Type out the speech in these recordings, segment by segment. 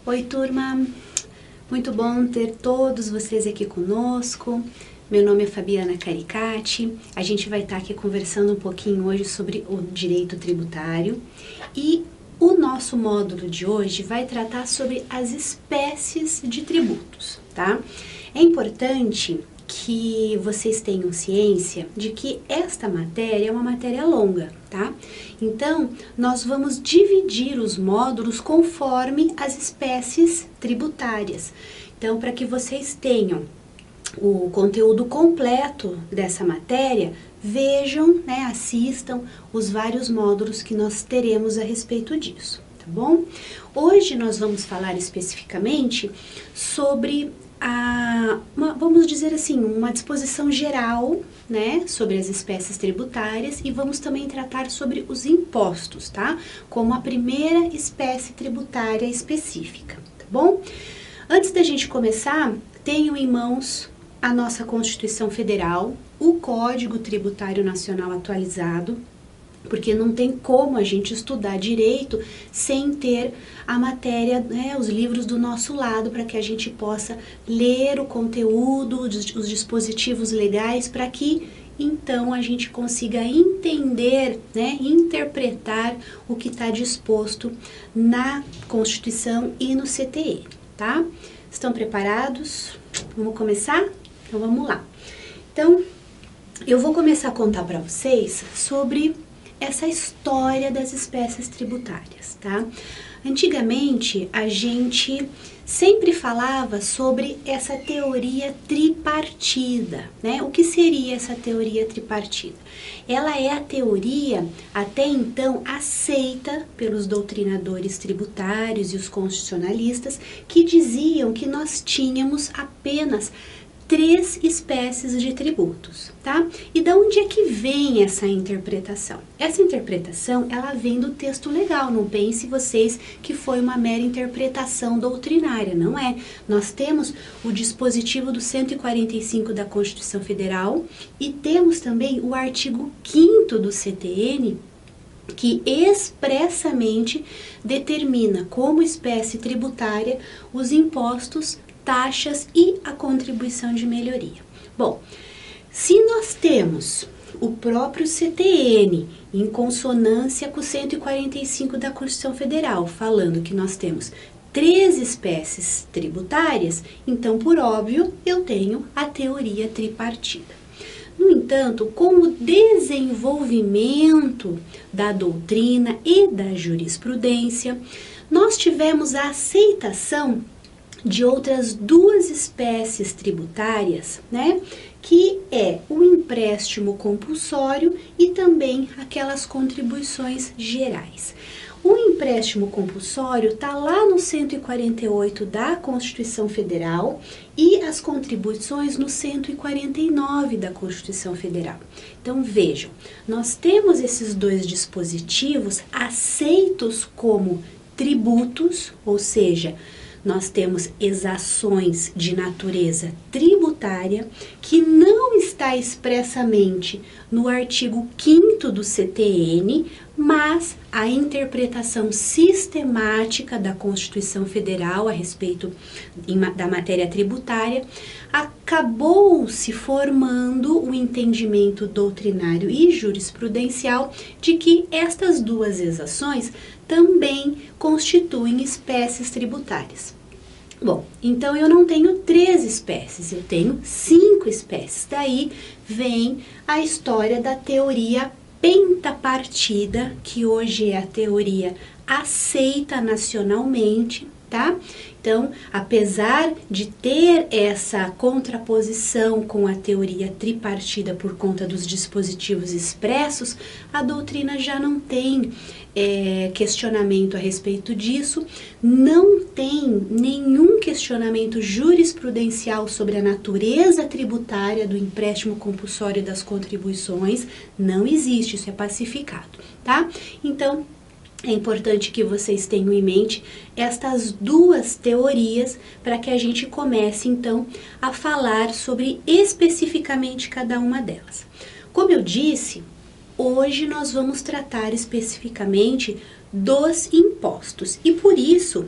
Oi, turma! Muito bom ter todos vocês aqui conosco. Meu nome é Fabiana Caricati. A gente vai estar aqui conversando um pouquinho hoje sobre o direito tributário e o nosso módulo de hoje vai tratar sobre as espécies de tributos, tá? É importante que vocês tenham ciência de que esta matéria é uma matéria longa, tá? Então, nós vamos dividir os módulos conforme as espécies tributárias. Então, para que vocês tenham o conteúdo completo dessa matéria, vejam, né, assistam os vários módulos que nós teremos a respeito disso, tá bom? Hoje nós vamos falar especificamente sobre vamos dizer assim, uma disposição geral, né, sobre as espécies tributárias e vamos também tratar sobre os impostos, tá? Como a primeira espécie tributária específica, tá bom? Antes da gente começar, tenho em mãos a nossa Constituição Federal, o Código Tributário Nacional atualizado, porque não tem como a gente estudar direito sem ter a matéria, né, os livros do nosso lado, para que a gente possa ler o conteúdo, os dispositivos legais, para que então a gente consiga entender, né, interpretar o que está disposto na Constituição e no CTN, tá? Estão preparados? Vamos começar? Então vamos lá. Então, eu vou começar a contar para vocês sobre essa história das espécies tributárias, tá? Antigamente, a gente sempre falava sobre essa teoria tripartida, né? O que seria essa teoria tripartida? Ela é a teoria, até então, aceita pelos doutrinadores tributários e os constitucionalistas, que diziam que nós tínhamos apenas 3 espécies de tributos, tá? E da onde é que vem essa interpretação? Essa interpretação, ela vem do texto legal, não pense vocês que foi uma mera interpretação doutrinária, não é? Nós temos o dispositivo do 145 da Constituição Federal e temos também o artigo 5º do CTN, que expressamente determina como espécie tributária os impostos, taxas e a contribuição de melhoria. Bom, se nós temos o próprio CTN em consonância com o 145 da Constituição Federal, falando que nós temos 3 espécies tributárias, então, por óbvio, eu tenho a teoria tripartida. No entanto, com o desenvolvimento da doutrina e da jurisprudência, nós tivemos a aceitação de outras 2 espécies tributárias, né, que é o empréstimo compulsório e também aquelas contribuições gerais. O empréstimo compulsório está lá no 148 da Constituição Federal e as contribuições no 149 da Constituição Federal. Então vejam, nós temos esses 2 dispositivos aceitos como tributos, ou seja, nós temos exações de natureza tributária que não está expressamente no artigo 5º do CTN, mas a interpretação sistemática da Constituição Federal a respeito da matéria tributária acabou se formando o entendimento doutrinário e jurisprudencial de que estas 2 exações também constituem espécies tributárias. Bom, então eu não tenho 3 espécies, eu tenho 5 espécies. Daí vem a história da teoria pentapartida, que hoje é a teoria aceita nacionalmente, tá? Então, apesar de ter essa contraposição com a teoria tripartida por conta dos dispositivos expressos, a doutrina já não tem questionamento a respeito disso, não tem nenhum questionamento jurisprudencial sobre a natureza tributária do empréstimo compulsório das contribuições, não existe, isso é pacificado, tá? Então, é importante que vocês tenham em mente estas 2 teorias para que a gente comece, então, a falar sobre especificamente cada uma delas. Como eu disse, hoje nós vamos tratar especificamente dos impostos e por isso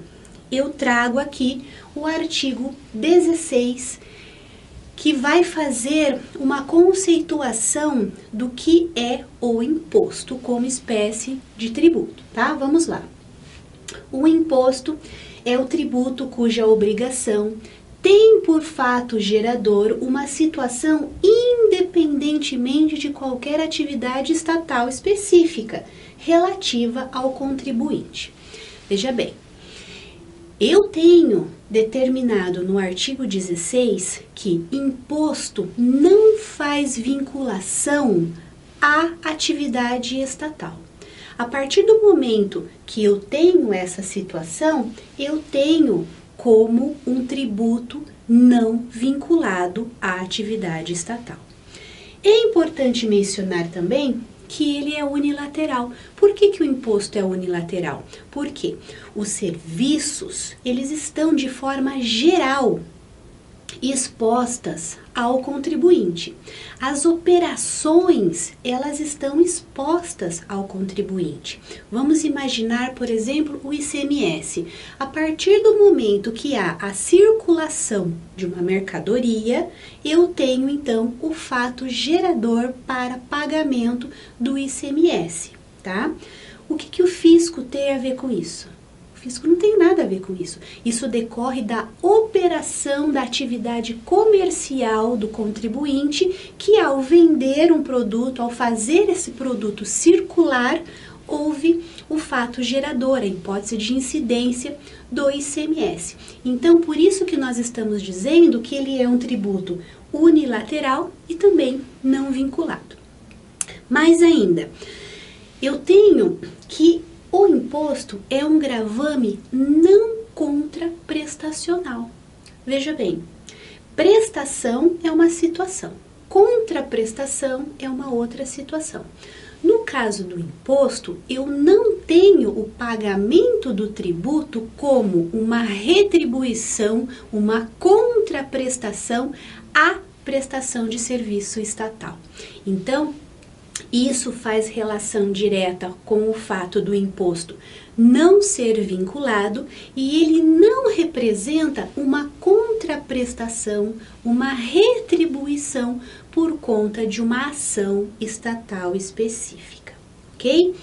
eu trago aqui o artigo 16, que vai fazer uma conceituação do que é o imposto como espécie de tributo, tá? Vamos lá. O imposto é o tributo cuja obrigação tem por fato gerador uma situação independentemente de qualquer atividade estatal específica relativa ao contribuinte. Veja bem, eu tenho determinado no artigo 16 que imposto não faz vinculação à atividade estatal. A partir do momento que eu tenho essa situação, eu tenho como um tributo não vinculado à atividade estatal. É importante mencionar também que ele é unilateral. Por que o imposto é unilateral? Porque os serviços, eles estão de forma geral expostas ao contribuinte. As operações, elas estão expostas ao contribuinte. Vamos imaginar, por exemplo, o ICMS. A partir do momento que há a circulação de uma mercadoria, eu tenho então o fato gerador para pagamento do ICMS, tá? O que o fisco tem a ver com isso? O fisco não tem nada a ver com isso. Isso decorre da operação da atividade comercial do contribuinte, que ao vender um produto, ao fazer esse produto circular, houve o fato gerador, a hipótese de incidência do ICMS. Então, por isso que nós estamos dizendo que ele é um tributo unilateral e também não vinculado. Mais ainda, eu tenho que o imposto é um gravame não contraprestacional. Veja bem, prestação é uma situação, contraprestação é uma outra situação. No caso do imposto, eu não tenho o pagamento do tributo como uma retribuição, uma contraprestação à prestação de serviço estatal. Então, isso faz relação direta com o fato do imposto não ser vinculado e ele não representa uma contraprestação, uma retribuição por conta de uma ação estatal específica, ok?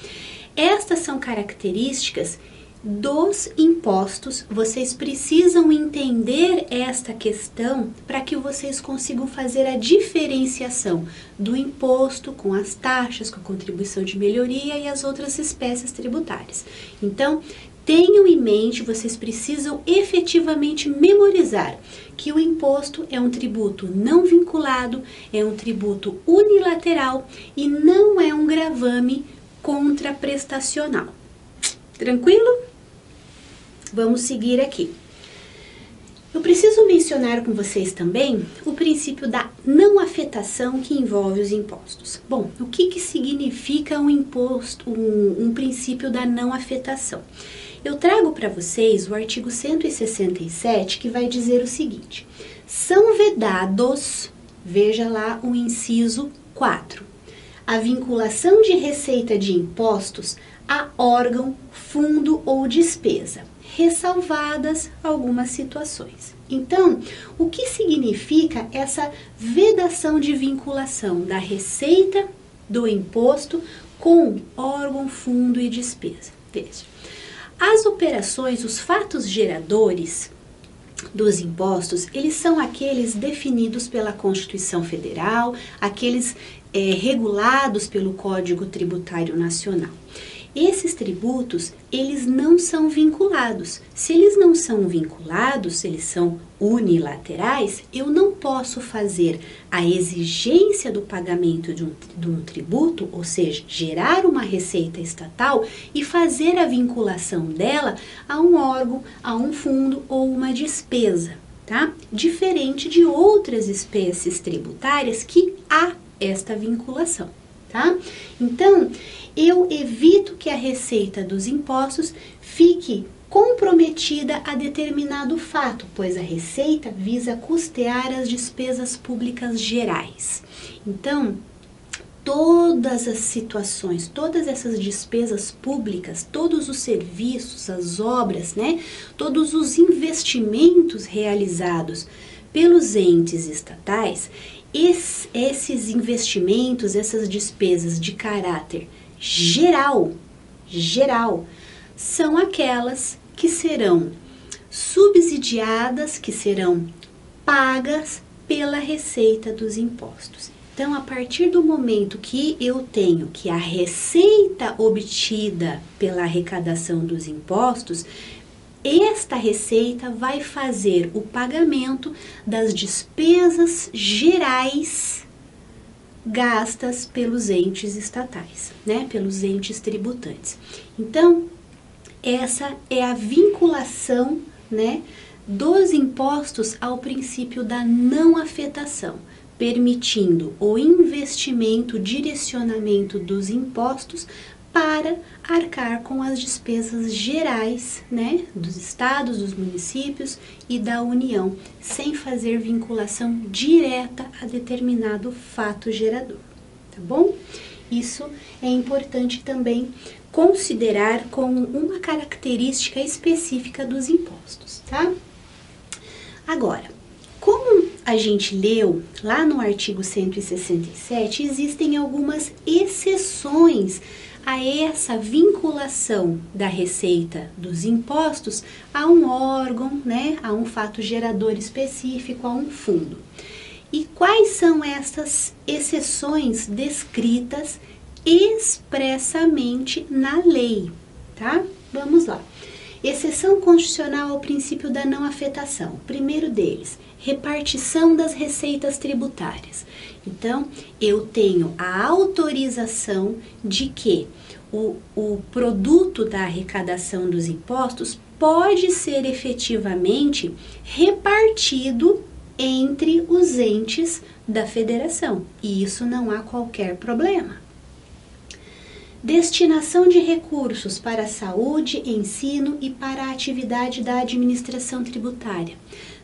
Estas são características dos impostos. Vocês precisam entender esta questão para que vocês consigam fazer a diferenciação do imposto com as taxas, com a contribuição de melhoria e as outras espécies tributárias. Então, tenham em mente, vocês precisam efetivamente memorizar que o imposto é um tributo não vinculado, é um tributo unilateral e não é um gravame contraprestacional. Tranquilo? Vamos seguir aqui. Eu preciso mencionar com vocês também o princípio da não afetação que envolve os impostos. Bom, o que significa um imposto, um princípio da não afetação? Eu trago para vocês o artigo 167, que vai dizer o seguinte: são vedados, veja lá o inciso 4, a vinculação de receita de impostos a órgão, fundo ou despesa, ressalvadas algumas situações. Então, o que significa essa vedação de vinculação da receita do imposto com órgão, fundo e despesa? Veja, as operações, os fatos geradores dos impostos, eles são aqueles definidos pela Constituição Federal, aqueles regulados pelo Código Tributário Nacional. Esses tributos, eles não são vinculados. Se eles não são vinculados, se eles são unilaterais, eu não posso fazer a exigência do pagamento de um tributo, ou seja, gerar uma receita estatal e fazer a vinculação dela a um órgão, a um fundo ou uma despesa, tá? Diferente de outras espécies tributárias que há esta vinculação, tá? Então, eu evito que a receita dos impostos fique comprometida a determinado fato, pois a receita visa custear as despesas públicas gerais. Então, todas as situações, todas essas despesas públicas, todos os serviços, as obras, né? Todos os investimentos realizados pelos entes estatais, esses investimentos, essas despesas de caráter geral, são aquelas que serão subsidiadas, que serão pagas pela receita dos impostos. Então, a partir do momento que eu tenho que a receita obtida pela arrecadação dos impostos, esta receita vai fazer o pagamento das despesas gerais gastas pelos entes estatais, né? Pelos entes tributantes. Então, essa é a vinculação, né, dos impostos ao princípio da não afetação, permitindo o investimento, o direcionamento dos impostos para arcar com as despesas gerais, né, dos estados, dos municípios e da União, sem fazer vinculação direta a determinado fato gerador, tá bom? Isso é importante também considerar como uma característica específica dos impostos, tá? Agora, como a gente leu lá no artigo 167, existem algumas exceções a essa vinculação da receita dos impostos a um órgão, né, a um fato gerador específico, a um fundo. E quais são essas exceções descritas expressamente na lei, tá? Vamos lá. Exceção constitucional ao princípio da não afetação. Primeiro deles, repartição das receitas tributárias. Então, eu tenho a autorização de que o produto da arrecadação dos impostos pode ser efetivamente repartido entre os entes da federação. E isso não há qualquer problema. Destinação de recursos para a saúde, ensino e para a atividade da administração tributária.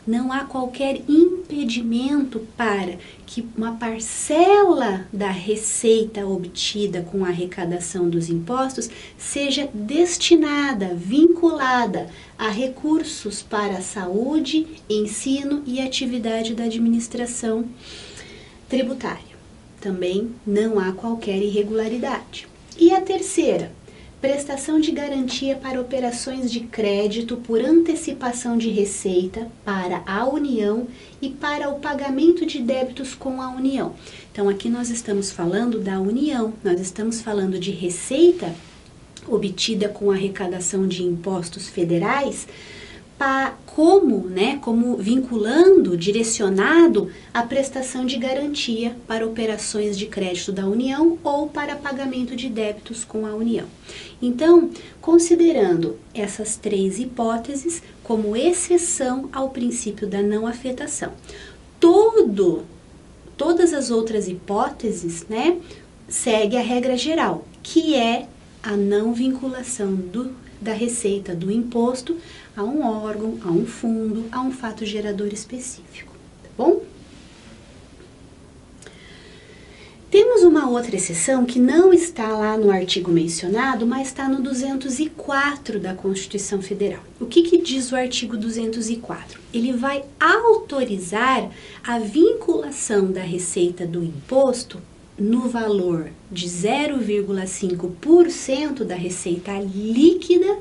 Não há qualquer impedimento para que uma parcela da receita obtida com a arrecadação dos impostos seja destinada, vinculada a recursos para a saúde, ensino e atividade da administração tributária. Também não há qualquer irregularidade. E a terceira, prestação de garantia para operações de crédito por antecipação de receita para a União e para o pagamento de débitos com a União. Então, aqui nós estamos falando da União, nós estamos falando de receita obtida com a arrecadação de impostos federais, como vinculando, direcionado à prestação de garantia para operações de crédito da União ou para pagamento de débitos com a União. Então, considerando essas três hipóteses como exceção ao princípio da não afetação, todas as outras hipóteses, né, segue a regra geral, que é a não vinculação da receita do imposto a um órgão, a um fundo, a um fato gerador específico, tá bom? Temos uma outra exceção que não está lá no artigo mencionado, mas está no 204 da Constituição Federal. O que diz o artigo 204? Ele vai autorizar a vinculação da receita do imposto no valor de 0,5% da receita líquida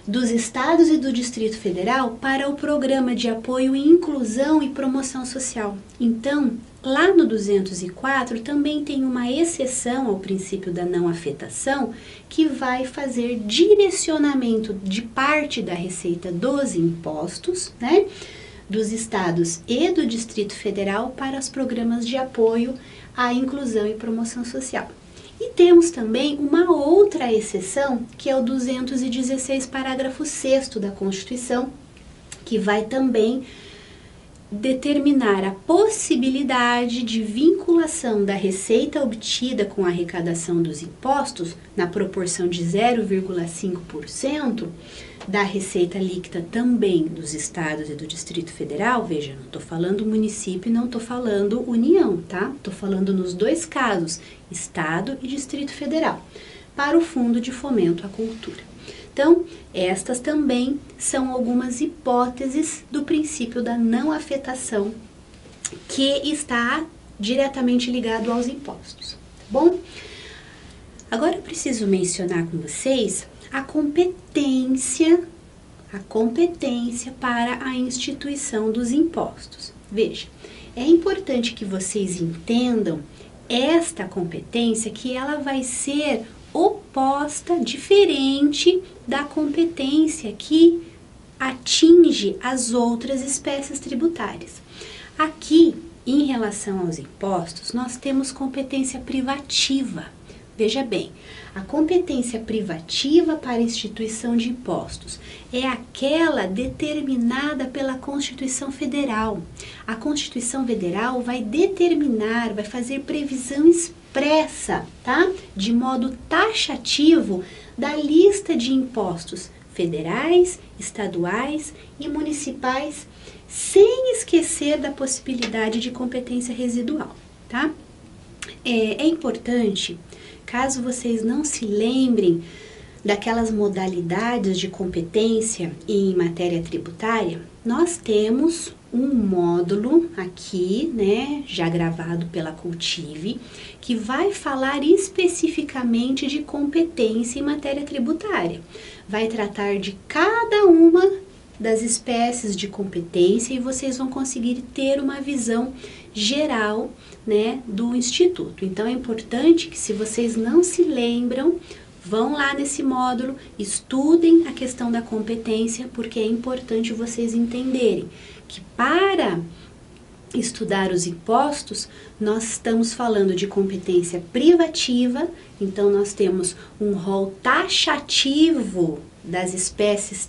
dos estados e do Distrito Federal para o Programa de Apoio e Inclusão e Promoção Social. Então, lá no 204 também tem uma exceção ao princípio da não afetação que vai fazer direcionamento de parte da receita dos impostos, né, dos estados e do Distrito Federal para os programas de apoio à inclusão e promoção social. E temos também uma outra exceção, que é o 216, parágrafo 6º da Constituição, que vai também determinar a possibilidade de vinculação da receita obtida com a arrecadação dos impostos na proporção de 0,5% da receita líquida também dos estados e do Distrito Federal. Veja, não estou falando município e não estou falando União, tá? Estou falando nos dois casos, Estado e Distrito Federal, para o Fundo de Fomento à Cultura. Então, estas também são algumas hipóteses do princípio da não afetação que está diretamente ligado aos impostos, tá bom? Agora eu preciso mencionar com vocês a competência para a instituição dos impostos. Veja, é importante que vocês entendam esta competência, que ela vai ser oposta, diferente da competência que atinge as outras espécies tributárias. Aqui, em relação aos impostos, nós temos competência privativa. Veja bem, a competência privativa para a instituição de impostos é aquela determinada pela Constituição Federal. A Constituição Federal vai determinar, vai fazer previsão expressa, tá? De modo taxativo da lista de impostos federais, estaduais e municipais, sem esquecer da possibilidade de competência residual, tá? É importante, caso vocês não se lembrem daquelas modalidades de competência em matéria tributária, nós temos um módulo aqui, né, já gravado pela Cultive, que vai falar especificamente de competência em matéria tributária. Vai tratar de cada uma das espécies de competência e vocês vão conseguir ter uma visão geral, né, do Instituto. Então, é importante que, se vocês não se lembram, vão lá nesse módulo, estudem a questão da competência, porque é importante vocês entenderem que para estudar os impostos, nós estamos falando de competência privativa, então nós temos um rol taxativo das espécies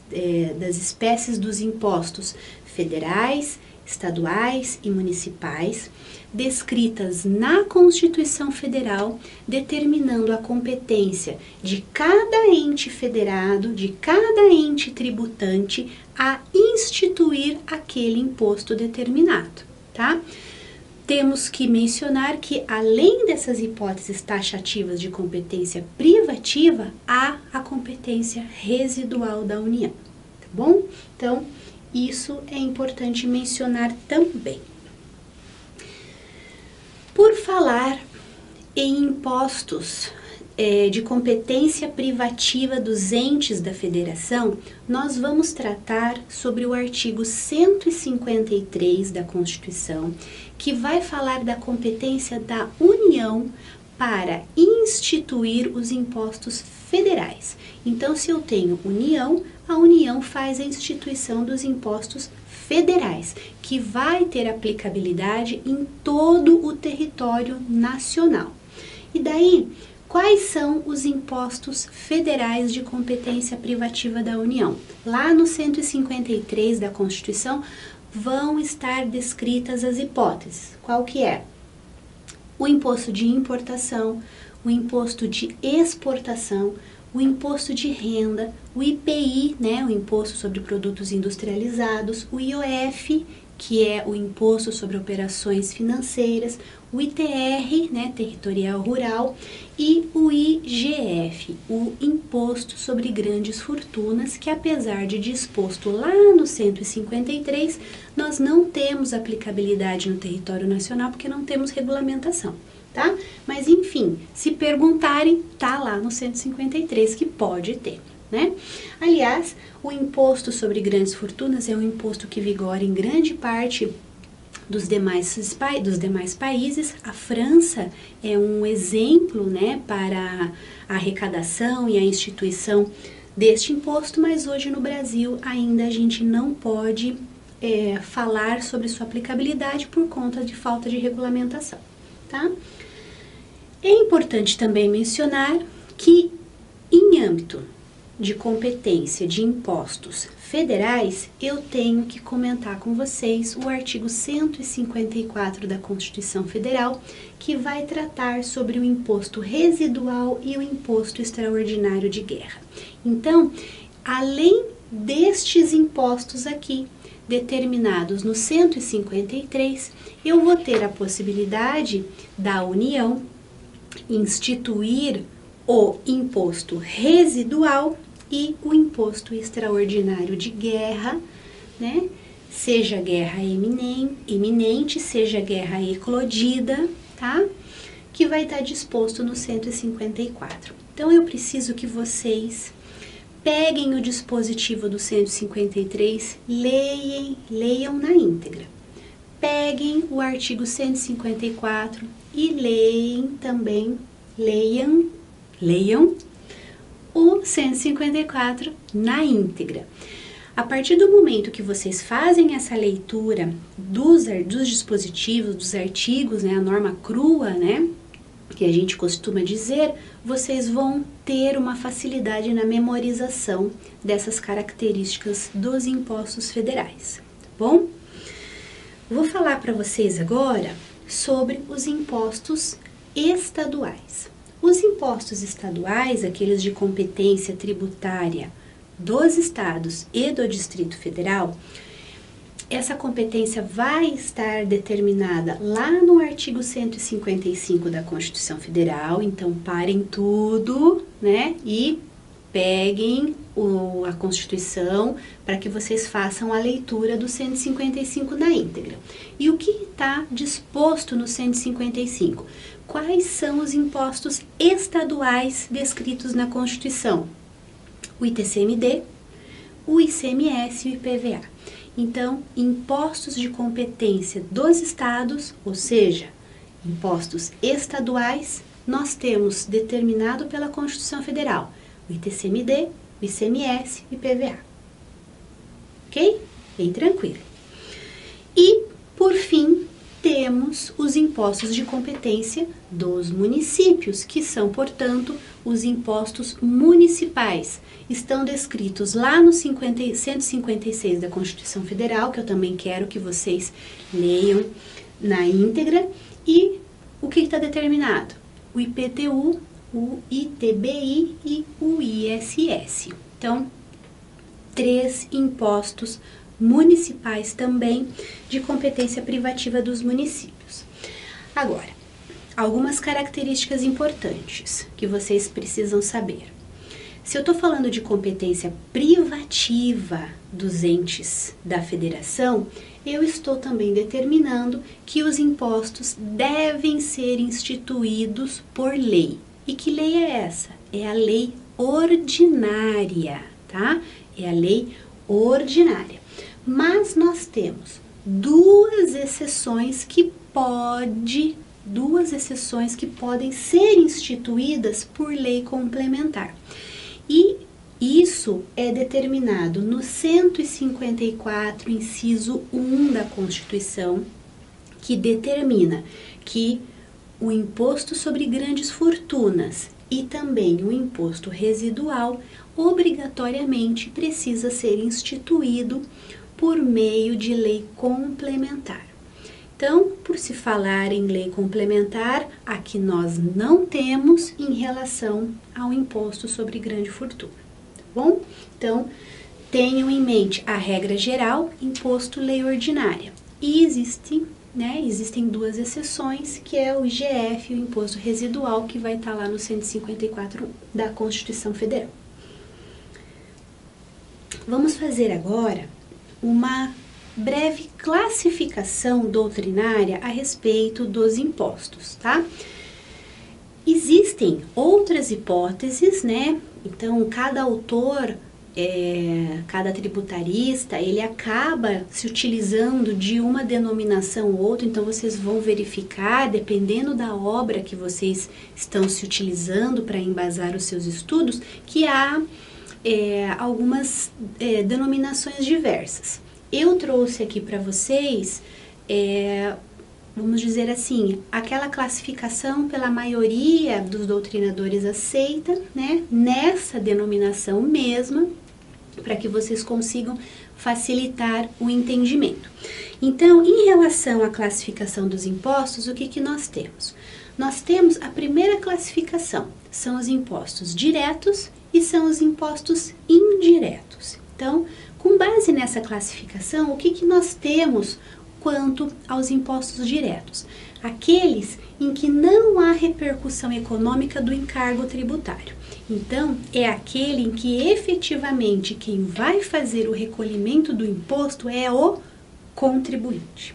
dos impostos federais, estaduais e municipais, descritas na Constituição Federal, determinando a competência de cada ente federado, de cada ente tributante, a instituir aquele imposto determinado, tá? Temos que mencionar que, além dessas hipóteses taxativas de competência privativa, há a competência residual da União, tá bom? Então, isso é importante mencionar também. Por falar em impostos de competência privativa dos entes da federação, nós vamos tratar sobre o artigo 153 da Constituição, que vai falar da competência da União para instituir os impostos federais. Então, se eu tenho União, a União faz a instituição dos impostos federais, que vai ter aplicabilidade em todo o território nacional. E daí, quais são os impostos federais de competência privativa da União? Lá no 153 da Constituição vão estar descritas as hipóteses. Qual que é? O imposto de importação, o imposto de exportação, o imposto de renda, o IPI, né, o Imposto sobre Produtos Industrializados, o IOF, que é o Imposto sobre Operações Financeiras, o ITR, né, Territorial Rural, e o IGF, o Imposto sobre Grandes Fortunas, que, apesar de disposto lá no 153, nós não temos aplicabilidade no território nacional porque não temos regulamentação, tá? Mas, enfim, se perguntarem, tá lá no 153 que pode ter, né? Aliás, o Imposto sobre Grandes Fortunas é um imposto que vigora em grande parte dos demais países. A França é um exemplo, né, para a arrecadação e a instituição deste imposto, mas hoje no Brasil ainda a gente não pode falar sobre sua aplicabilidade por conta de falta de regulamentação, tá? É importante também mencionar que, em âmbito de competência de impostos federais, eu tenho que comentar com vocês o artigo 154 da Constituição Federal, que vai tratar sobre o imposto residual e o imposto extraordinário de guerra. Então, além destes impostos aqui, determinados no 153, eu vou ter a possibilidade da União instituir o imposto residual e o imposto extraordinário de guerra, né? Seja guerra iminente, seja guerra eclodida, tá? Que vai estar disposto no 154. Então, eu preciso que vocês peguem o dispositivo do 153, leiam na íntegra. Peguem o artigo 154 e leiam o 154 na íntegra. A partir do momento que vocês fazem essa leitura dos dispositivos, dos artigos, né, a norma crua, né, que a gente costuma dizer, vocês vão ter uma facilidade na memorização dessas características dos impostos federais, tá bom? Vou falar para vocês agora sobre os impostos estaduais. Os impostos estaduais, aqueles de competência tributária dos estados e do Distrito Federal, essa competência vai estar determinada lá no artigo 155 da Constituição Federal. Então, parem tudo, né, e peguem a Constituição para que vocês façam a leitura do 155 na íntegra. E o que está disposto no 155? Quais são os impostos estaduais descritos na Constituição? O ITCMD, o ICMS e o IPVA. Então, impostos de competência dos estados, ou seja, impostos estaduais, nós temos determinado pela Constituição Federal o ITCMD, o ICMS e o IPVA. Ok? Bem tranquilo. E, por fim, temos os impostos de competência dos municípios, que são, portanto, os impostos municipais. Estão descritos lá no 156 da Constituição Federal, que eu também quero que vocês leiam na íntegra. E o que está determinado? O IPTU, o ITBI e o ISS. Então, 3 impostos municipais também de competência privativa dos municípios. Agora, algumas características importantes que vocês precisam saber. Se eu estou falando de competência privativa dos entes da federação, eu estou também determinando que os impostos devem ser instituídos por lei. E que lei é essa? É a lei ordinária, tá? É a lei ordinária. Mas nós temos duas exceções que podem ser instituídas por lei complementar. E isso é determinado no 154, inciso 1 da Constituição, que determina que o imposto sobre grandes fortunas e também o imposto residual obrigatoriamente precisa ser instituído por meio de lei complementar. Então, por se falar em lei complementar, aqui nós não temos em relação ao imposto sobre grande fortuna, tá bom? Então, tenham em mente a regra geral, imposto lei ordinária. E existem duas exceções, que é o IGF e o imposto residual, que vai estar lá no 154 da Constituição Federal. Vamos fazer agora uma breve classificação doutrinária a respeito dos impostos, tá? Existem outras hipóteses, né? Então, cada autor, cada tributarista, ele acaba se utilizando de uma denominação ou outra, então vocês vão verificar, dependendo da obra que vocês estão se utilizando para embasar os seus estudos, que há algumas denominações diversas. Eu trouxe aqui para vocês vamos dizer assim, aquela classificação pela maioria dos doutrinadores aceita, né, nessa denominação mesma, para que vocês consigam facilitar o entendimento. Então, em relação à classificação dos impostos, o que que nós temos? Nós temos a primeira classificação, são os impostos diretos e são os impostos indiretos. Então, com base nessa classificação, o que que nós temos quanto aos impostos diretos? Aqueles em que não há repercussão econômica do encargo tributário. Então, é aquele em que efetivamente quem vai fazer o recolhimento do imposto é o contribuinte.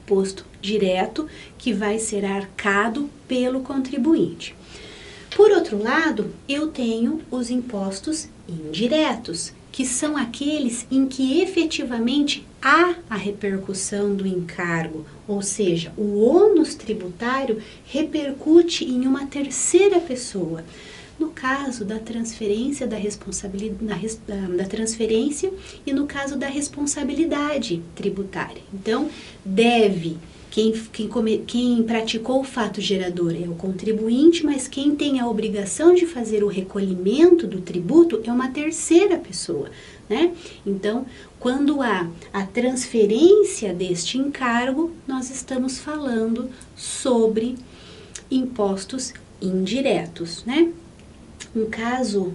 Imposto direto que vai ser arcado pelo contribuinte. Por outro lado, eu tenho os impostos indiretos, que são aqueles em que efetivamente há a repercussão do encargo, ou seja, o ônus tributário repercute em uma terceira pessoa. No caso da transferência da responsabilidade, da transferência e no caso da responsabilidade tributária. Então, quem praticou o fato gerador é o contribuinte, mas quem tem a obrigação de fazer o recolhimento do tributo é uma terceira pessoa, né? Então, quando há a transferência deste encargo, nós estamos falando sobre impostos indiretos, né? Um caso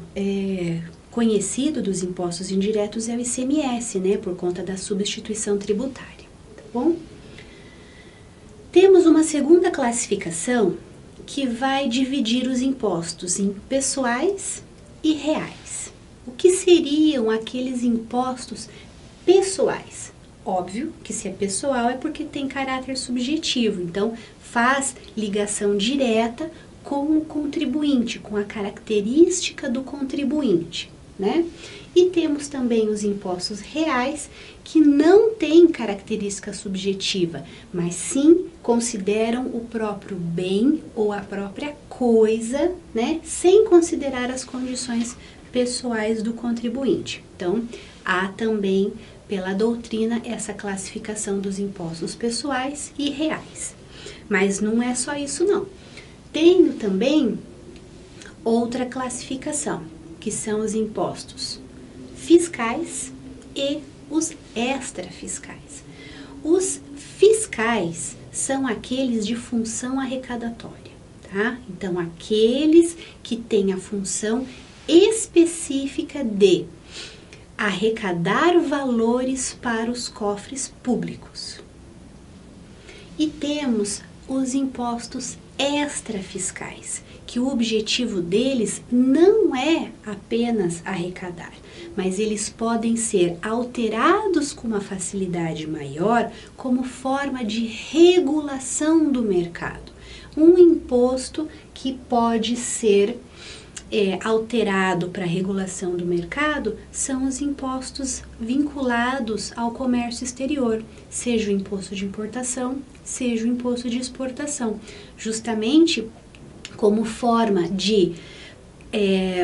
conhecido dos impostos indiretos é o ICMS, né? Por conta da substituição tributária, tá bom? Temos uma segunda classificação que vai dividir os impostos em pessoais e reais. O que seriam aqueles impostos pessoais? Óbvio que se é pessoal é porque tem caráter subjetivo, então faz ligação direta com o contribuinte, com a característica do contribuinte, né? E temos também os impostos reais, que não têm característica subjetiva, mas sim consideram o próprio bem ou a própria coisa, né? Sem considerar as condições pessoais do contribuinte. Então, há também, pela doutrina, essa classificação dos impostos pessoais e reais. Mas não é só isso, não. Tenho também outra classificação, que são os impostos fiscais e os extrafiscais. Os fiscais são aqueles de função arrecadatória, tá? Então, aqueles que têm a função específica de arrecadar valores para os cofres públicos. E temos os impostos extrafiscais, que o objetivo deles não é apenas arrecadar, mas eles podem ser alterados com uma facilidade maior como forma de regulação do mercado. Um imposto que pode ser alterado para a regulação do mercado são os impostos vinculados ao comércio exterior, seja o imposto de importação, seja o imposto de exportação, justamente como forma de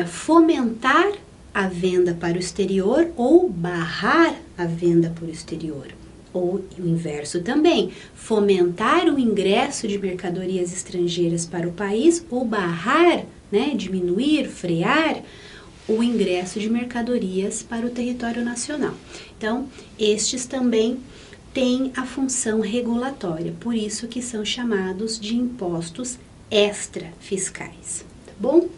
fomentar a venda para o exterior ou barrar a venda para o exterior. Ou o inverso também, fomentar o ingresso de mercadorias estrangeiras para o país ou barrar, né, diminuir, frear o ingresso de mercadorias para o território nacional. Então, estes também têm a função regulatória, por isso que são chamados de impostos extrafiscais, tá bom?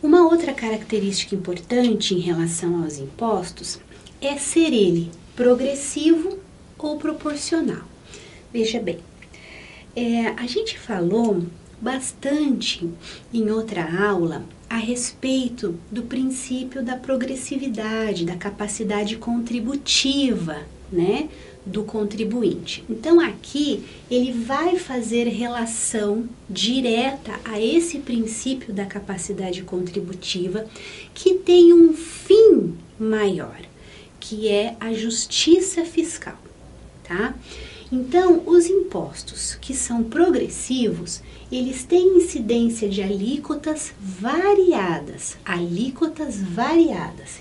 Uma outra característica importante em relação aos impostos é ser ele progressivo ou proporcional. Veja bem, a gente falou bastante em outra aula a respeito do princípio da progressividade, da capacidade contributiva, né, do contribuinte. Então aqui ele vai fazer relação direta a esse princípio da capacidade contributiva que tem um fim maior, que é a justiça fiscal, tá? Então, os impostos que são progressivos, eles têm incidência de alíquotas variadas.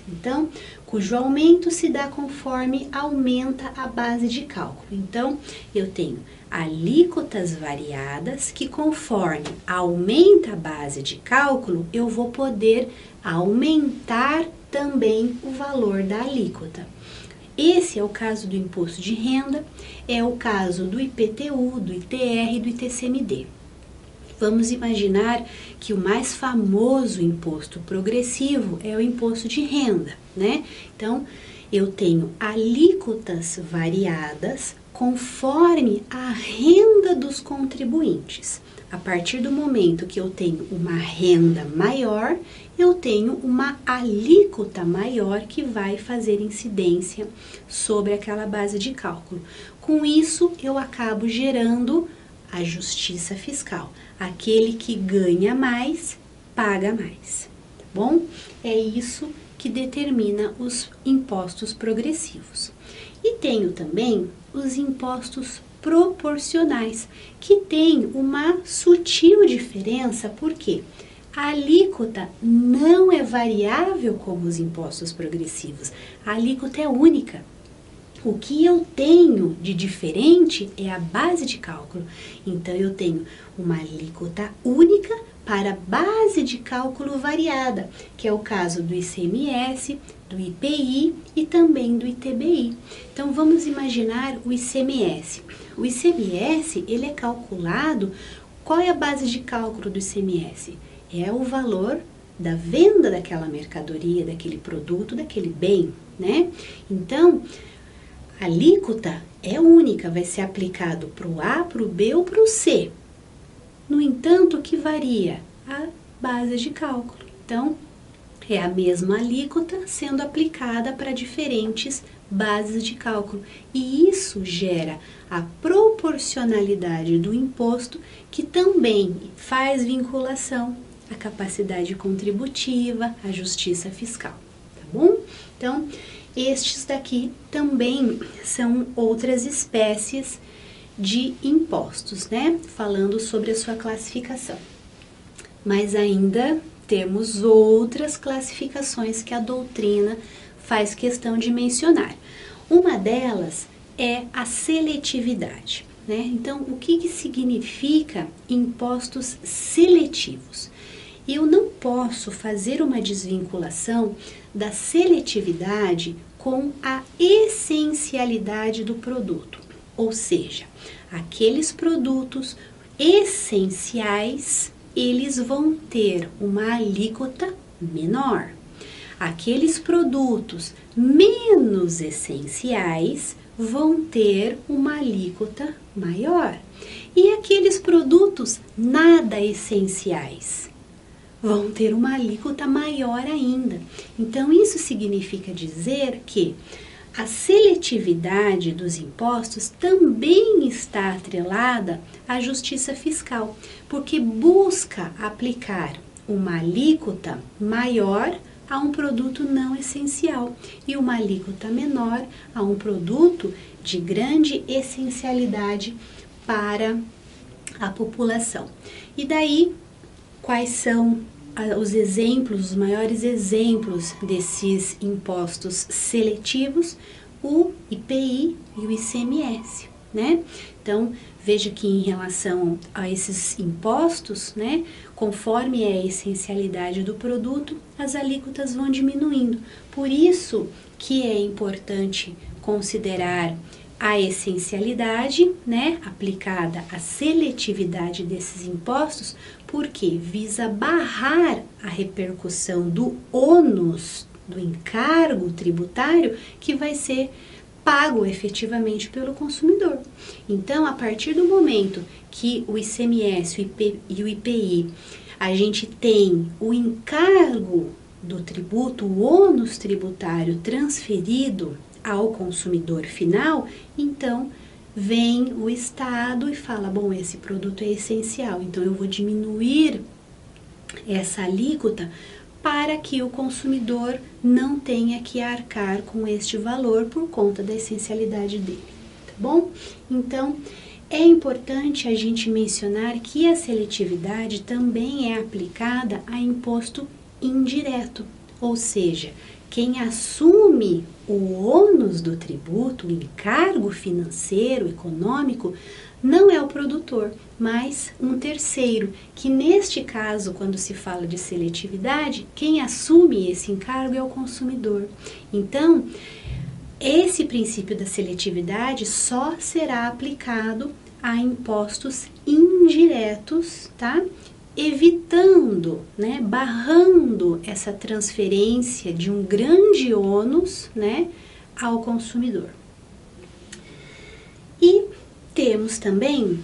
Então, cujo aumento se dá conforme aumenta a base de cálculo. Então, eu tenho alíquotas variadas que, conforme aumenta a base de cálculo, eu vou poder aumentar também o valor da alíquota. Esse é o caso do imposto de renda, é o caso do IPTU, do ITR e do ITCMD. Vamos imaginar que o mais famoso imposto progressivo é o imposto de renda, né? Então, eu tenho alíquotas variadas conforme a renda dos contribuintes. A partir do momento que eu tenho uma renda maior, eu tenho uma alíquota maior que vai fazer incidência sobre aquela base de cálculo. Com isso, eu acabo gerando a justiça fiscal. Aquele que ganha mais, paga mais, tá bom? É isso que determina os impostos progressivos. E tenho também os impostos proporcionais, que tem uma sutil diferença, porque a alíquota não é variável como os impostos progressivos, a alíquota é única. O que eu tenho de diferente é a base de cálculo. Então, eu tenho uma alíquota única para base de cálculo variada, que é o caso do ICMS, do IPI e também do ITBI. Então, vamos imaginar o ICMS. O ICMS, ele é calculado, qual é a base de cálculo do ICMS? É o valor da venda daquela mercadoria, daquele produto, daquele bem, né? Então, a alíquota é única, vai ser aplicado para o A, para o B ou para o C. No entanto, o que varia? A base de cálculo. Então, é a mesma alíquota sendo aplicada para diferentes bases de cálculo. E isso gera a proporcionalidade do imposto, que também faz vinculação à capacidade contributiva, à justiça fiscal, tá bom? Então, estes daqui também são outras espécies de impostos, né? Falando sobre a sua classificação. Mas ainda temos outras classificações que a doutrina faz questão de mencionar. Uma delas é a seletividade, né? Então, o que significa impostos seletivos? Eu não posso fazer uma desvinculação da seletividade com a essencialidade do produto, ou seja, aqueles produtos essenciais, eles vão ter uma alíquota menor. Aqueles produtos menos essenciais vão ter uma alíquota maior. E aqueles produtos nada essenciais vão ter uma alíquota maior ainda. Então, isso significa dizer que a seletividade dos impostos também está atrelada à justiça fiscal, porque busca aplicar uma alíquota maior a um produto não essencial e uma alíquota menor a um produto de grande essencialidade para a população. E daí, quais são os exemplos, os maiores exemplos desses impostos seletivos? O IPI e o ICMS, né? Então, veja que em relação a esses impostos, né, conforme é a essencialidade do produto, as alíquotas vão diminuindo. Por isso que é importante considerar a essencialidade, né, aplicada à seletividade desses impostos, porque visa barrar a repercussão do ônus, do encargo tributário, que vai ser pago efetivamente pelo consumidor. Então, a partir do momento que o ICMS e o IPI, a gente tem o encargo do tributo, o ônus tributário transferido ao consumidor final, então vem o Estado e fala, bom, esse produto é essencial, então eu vou diminuir essa alíquota para que o consumidor não tenha que arcar com este valor por conta da essencialidade dele, tá bom? Então, é importante a gente mencionar que a seletividade também é aplicada a imposto indireto, ou seja, quem assume o ônus do tributo, o encargo financeiro, econômico, não é o produtor, mas um terceiro, que neste caso, quando se fala de seletividade, quem assume esse encargo é o consumidor. Então, esse princípio da seletividade só será aplicado a impostos indiretos, tá? Evitando, né, barrando essa transferência de um grande ônus, né, ao consumidor. E temos também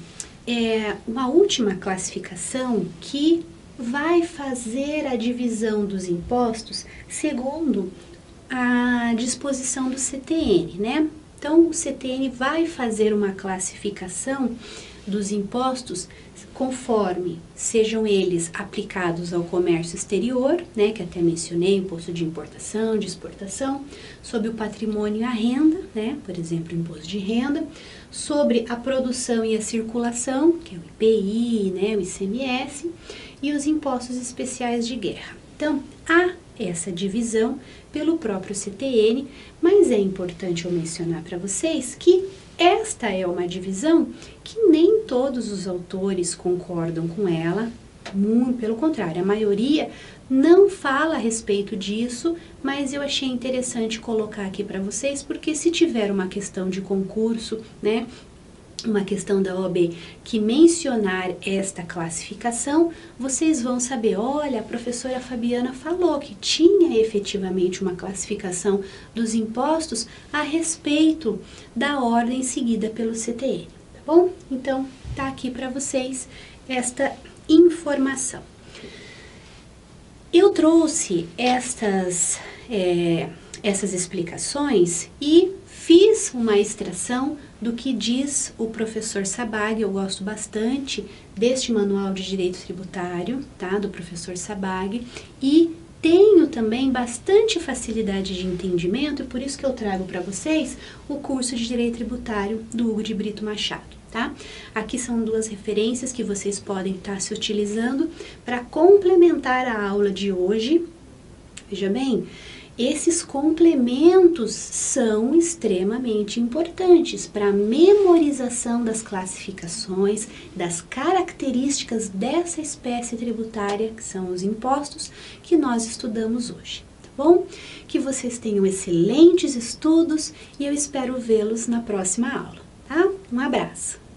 uma última classificação que vai fazer a divisão dos impostos segundo a disposição do CTN, né? Então, o CTN vai fazer uma classificação dos impostos conforme sejam eles aplicados ao comércio exterior, né, que até mencionei, imposto de importação, de exportação, sobre o patrimônio e a renda, né, por exemplo, imposto de renda, sobre a produção e a circulação, que é o IPI, né, o ICMS, e os impostos especiais de guerra. Então, há essa divisão pelo próprio CTN, mas é importante eu mencionar para vocês que esta é uma divisão que nem todos os autores concordam com ela, muito pelo contrário, a maioria não fala a respeito disso, mas eu achei interessante colocar aqui para vocês, porque se tiver uma questão de concurso, né, uma questão da OAB que mencionar esta classificação, vocês vão saber, olha, a professora Fabiana falou que tinha efetivamente uma classificação dos impostos a respeito da ordem seguida pelo CTN, tá bom? Então, tá aqui para vocês esta informação. Eu trouxe essas explicações e fiz uma extração do que diz o professor Sabag. Eu gosto bastante deste manual de direito tributário, tá, do professor Sabag, e tenho também bastante facilidade de entendimento, e por isso que eu trago para vocês o curso de direito tributário do Hugo de Brito Machado, tá? Aqui são duas referências que vocês podem estar se utilizando para complementar a aula de hoje. Veja bem, esses complementos são extremamente importantes para a memorização das classificações, das características dessa espécie tributária, que são os impostos, que nós estudamos hoje, tá bom? Que vocês tenham excelentes estudos e eu espero vê-los na próxima aula, tá? Um abraço!